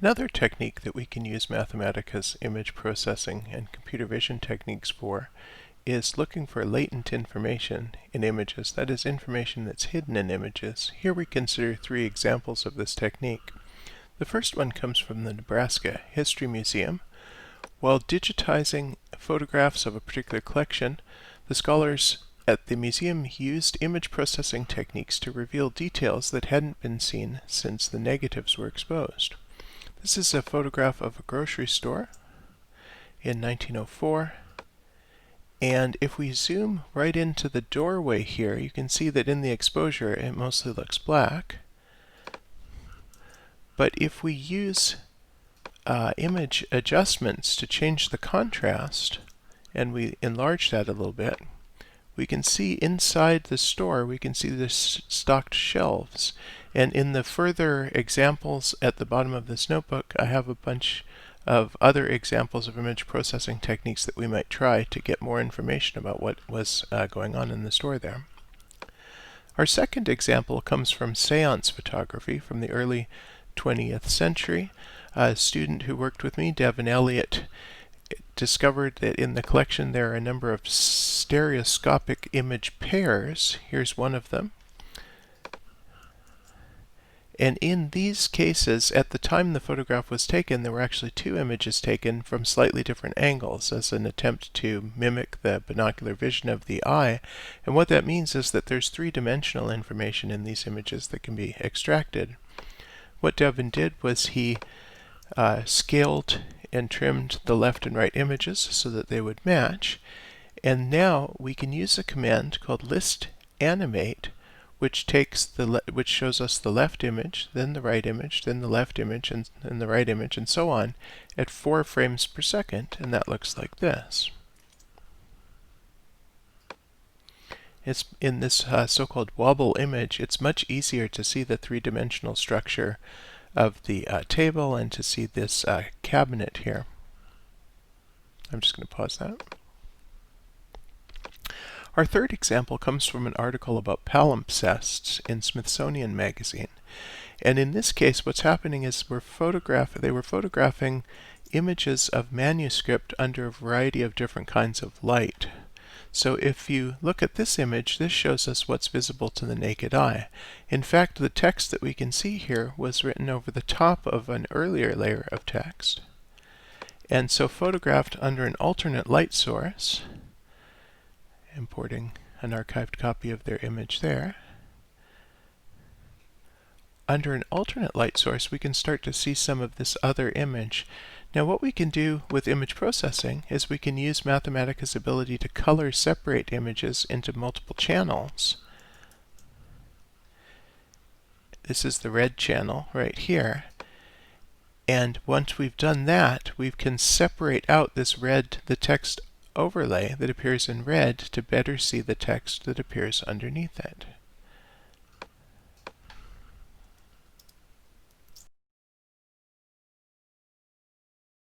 Another technique that we can use Mathematica's image processing and computer vision techniques for is looking for latent information in images, that is, information that's hidden in images. Here we consider three examples of this technique. The first one comes from the Nebraska History Museum. While digitizing photographs of a particular collection, the scholars at the museum used image processing techniques to reveal details that hadn't been seen since the negatives were exposed. This is a photograph of a grocery store in 1904. And if we zoom right into the doorway here, you can see that in the exposure it mostly looks black. But if we use image adjustments to change the contrast, and we enlarge that a little bit, we can see inside the store, we can see the stocked shelves. And in the further examples at the bottom of this notebook, I have a bunch of other examples of image processing techniques that we might try to get more information about what was going on in the store there. Our second example comes from seance photography from the early 20th century. A student who worked with me, Devin Elliott, discovered that in the collection there are a number of stereoscopic image pairs. Here's one of them. And in these cases, at the time the photograph was taken, there were actually two images taken from slightly different angles as an attempt to mimic the binocular vision of the eye. And what that means is that there's three-dimensional information in these images that can be extracted. What Devin did was he scaled and trimmed the left and right images so that they would match. And now we can use a command called list animate, which shows us the left image, then the right image, then the left image, and the right image, and so on at 4 frames per second, and that looks like this. It's in this so-called wobble image, it's much easier to see the three-dimensional structure of the table and to see this cabinet here. I'm just going to pause that. Our third example comes from an article about palimpsests in Smithsonian Magazine. And in this case, what's happening is they were photographing images of manuscript under a variety of different kinds of light. So if you look at this image, this shows us what's visible to the naked eye. In fact, the text that we can see here was written over the top of an earlier layer of text. And so photographed under an alternate light source, importing an archived copy of their image there. Under an alternate light source, we can start to see some of this other image. Now what we can do with image processing is we can use Mathematica's ability to color separate images into multiple channels. This is the red channel right here. And once we've done that, we can separate out the text overlay that appears in red to better see the text that appears underneath it.